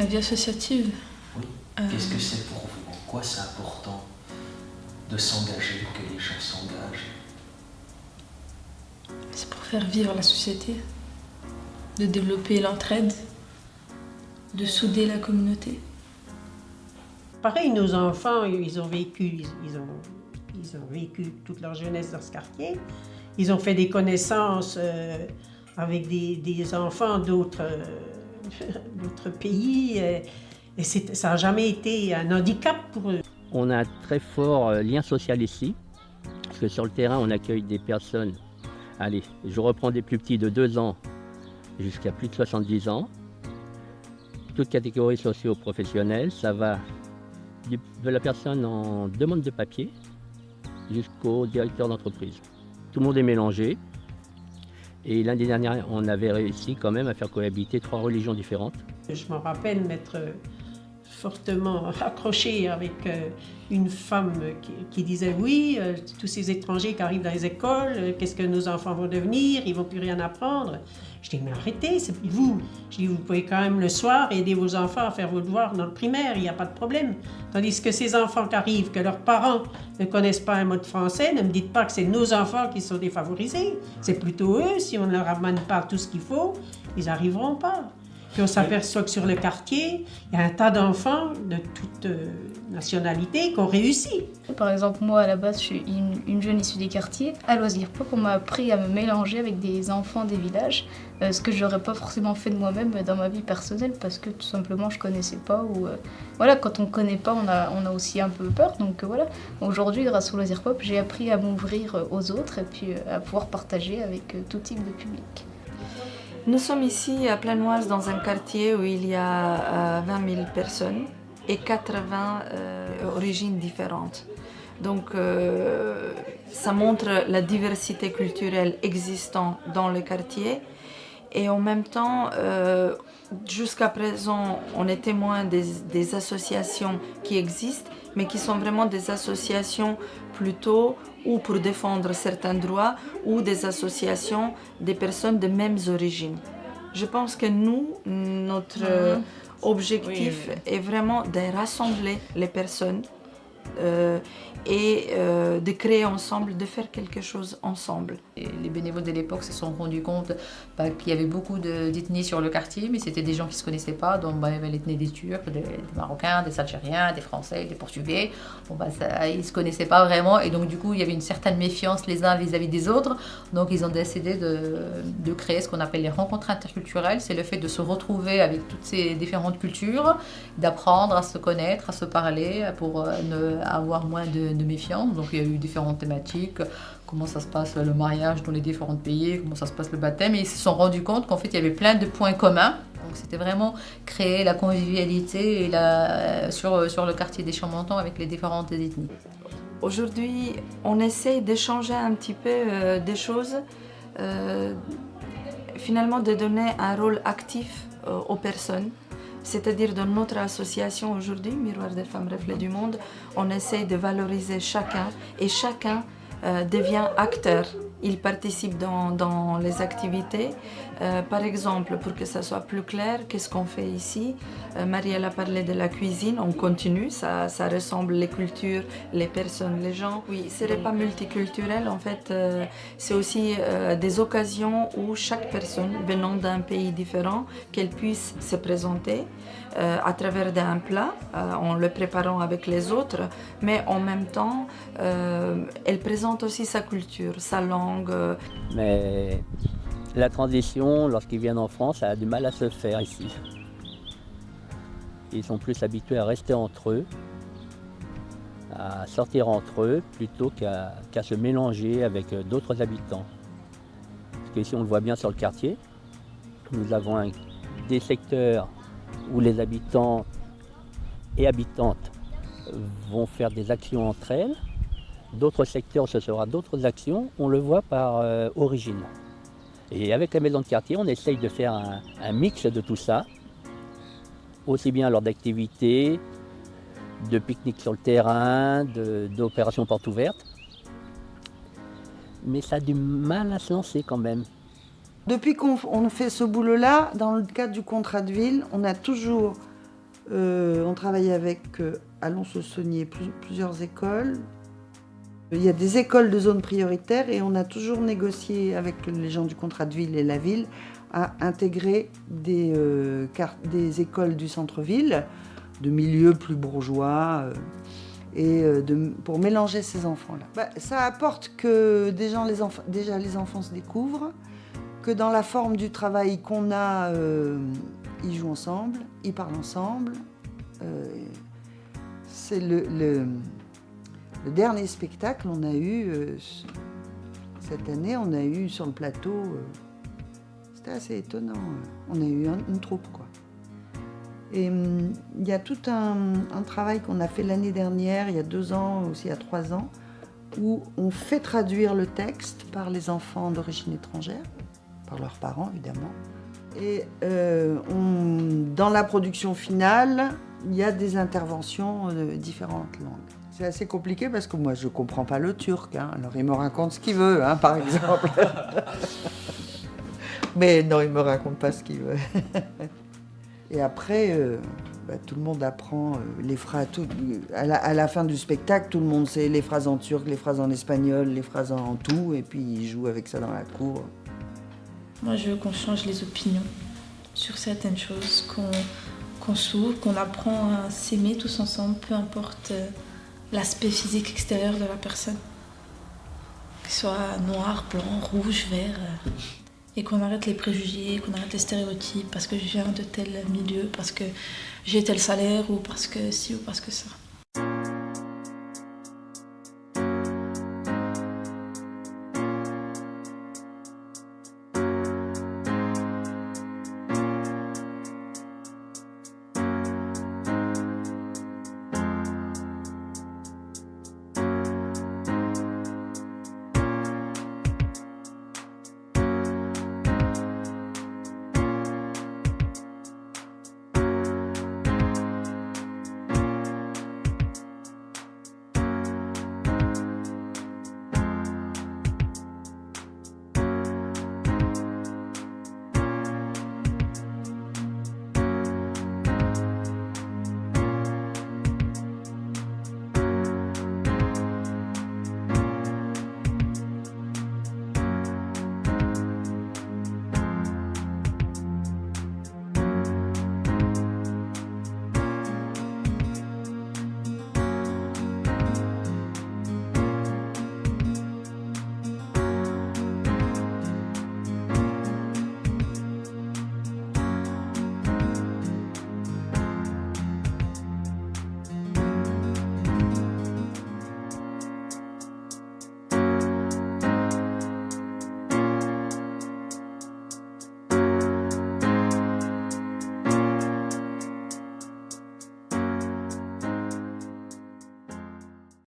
La vie associative. Oui. Qu'est-ce que c'est pour vous? En quoi c'est important de s'engager, que les gens s'engagent? C'est pour faire vivre la société, de développer l'entraide, de souder la communauté. Pareil, nos enfants, ils ont vécu toute leur jeunesse dans ce quartier. Ils ont fait des connaissances avec des enfants d'autres pays. Et ça n'a jamais été un handicap pour eux. On a un très fort lien social ici, parce que sur le terrain, on accueille des personnes. Allez, je reprends des plus petits de 2 ans jusqu'à plus de 70 ans. Toutes catégories socio-professionnelles, ça va de la personne en demande de papier jusqu'au directeur d'entreprise. Tout le monde est mélangé. Et l'année dernière, on avait réussi quand même à faire cohabiter 3 religions différentes. Je me rappelle m'être fortement accrochée avec une femme qui disait oui, tous ces étrangers qui arrivent dans les écoles, qu'est-ce que nos enfants vont devenir, ils vont plus rien apprendre. Je dis mais arrêtez, c'est vous. Je dis vous pouvez quand même le soir aider vos enfants à faire vos devoirs dans le primaire, il n'y a pas de problème. Tandis que ces enfants qui arrivent, que leurs parents ne connaissent pas un mot de français, ne me dites pas que c'est nos enfants qui sont défavorisés. C'est plutôt eux, si on ne leur amène pas tout ce qu'il faut, ils n'arriveront pas. Puis on s'aperçoit que sur le quartier, il y a un tas d'enfants de toutes nationalités qui ont réussi. Par exemple, moi, à la base, je suis une jeune issue des quartiers. À Loisir Pop, on m'a appris à me mélanger avec des enfants des villages, ce que je n'aurais pas forcément fait de moi-même dans ma vie personnelle, parce que tout simplement, je ne connaissais pas. Voilà, quand on ne connaît pas, on a aussi un peu peur. Donc voilà, aujourd'hui, grâce au Loisir Pop, j'ai appris à m'ouvrir aux autres et puis à pouvoir partager avec tout type de public. Nous sommes ici à Planoise dans un quartier où il y a 20 000 personnes et 80 origines différentes. Donc ça montre la diversité culturelle existante dans le quartier et en même temps, jusqu'à présent, on est témoin des associations qui existent, mais qui sont vraiment des associations plutôt ou pour défendre certains droits ou des associations des personnes de mêmes origines. Je pense que nous, notre objectif est vraiment de rassembler les personnes et de créer ensemble, de faire quelque chose ensemble. Et les bénévoles de l'époque se sont rendus compte qu'il y avait beaucoup d'ethnies sur le quartier, mais c'était des gens qui ne se connaissaient pas, donc il y avait l'ethnie des Turcs, des Marocains, des Algériens, des Français, des Portugais. Ils ne se connaissaient pas vraiment et donc du coup il y avait une certaine méfiance les uns vis-à-vis des autres. Donc ils ont décidé de créer ce qu'on appelle les rencontres interculturelles. C'est le fait de se retrouver avec toutes ces différentes cultures, d'apprendre à se connaître, à se parler pour avoir moins de méfiance. Donc il y a eu différentes thématiques, comment ça se passe le mariage dans les différents pays, comment ça se passe le baptême, et ils se sont rendus compte qu'en fait il y avait plein de points communs. Donc c'était vraiment créer la convivialité et sur le quartier des Champs-Montants avec les différentes ethnies. Aujourd'hui, on essaie d'échanger un petit peu des choses, finalement de donner un rôle actif aux personnes. C'est-à-dire dans notre association aujourd'hui, Miroir des femmes reflet du monde, on essaie de valoriser chacun et chacun devient acteur. Il participe dans les activités. Par exemple, pour que ça soit plus clair, qu'est-ce qu'on fait ici? Marielle a parlé de la cuisine, on continue, ça ressemble les cultures, les personnes, les gens. Oui, ce repas multiculturel, en fait, c'est aussi des occasions où chaque personne venant d'un pays différent, qu'elle puisse se présenter à travers d'un plat, en le préparant avec les autres, mais en même temps, elle présente aussi sa culture, sa langue. Mais la transition, lorsqu'ils viennent en France, ça a du mal à se faire ici. Ils sont plus habitués à rester entre eux, à sortir entre eux, plutôt qu'à se mélanger avec d'autres habitants. Parce qu'ici, on le voit bien sur le quartier, nous avons des secteurs où les habitants et habitantes vont faire des actions entre elles. D'autres secteurs, ce sera d'autres actions, on le voit par origine. Et avec la maison de quartier, on essaye de faire un mix de tout ça, aussi bien lors d'activités, de pique-niques sur le terrain, d'opérations portes ouvertes. Mais ça a du mal à se lancer quand même. Depuis qu'on fait ce boulot-là, dans le cadre du contrat de ville, on a toujours On travaille avec Alonso-Saunier, plusieurs écoles. Il y a des écoles de zone prioritaire et on a toujours négocié avec les gens du contrat de ville et la ville à intégrer des écoles du centre-ville, de milieux plus bourgeois, pour mélanger ces enfants-là. Ça apporte que déjà les enfants se découvrent, que dans la forme du travail qu'on a, ils jouent ensemble, ils parlent ensemble. C'est le dernier spectacle on a eu cette année, on a eu sur le plateau, c'était assez étonnant, on a eu une troupe quoi. Et il y a tout un travail qu'on a fait l'année dernière, il y a 2 ans, aussi il y a 3 ans, où on fait traduire le texte par les enfants d'origine étrangère, par leurs parents évidemment. Et dans la production finale, il y a des interventions de différentes langues. C'est assez compliqué parce que moi je ne comprends pas le turc, hein. Alors il me raconte ce qu'il veut, hein, par exemple. Mais non, il ne me raconte pas ce qu'il veut. Et après, tout le monde apprend les phrases. À la fin du spectacle, tout le monde sait les phrases en turc, les phrases en espagnol, les phrases en tout, et puis ils jouent avec ça dans la cour. Moi, je veux qu'on change les opinions sur certaines choses, qu'on s'ouvre, qu'on apprend à s'aimer tous ensemble, peu importe l'aspect physique extérieur de la personne. Qu'il soit noir, blanc, rouge, vert. Et qu'on arrête les préjugés, qu'on arrête les stéréotypes parce que je viens de tel milieu, parce que j'ai tel salaire ou parce que ci ou parce que ça.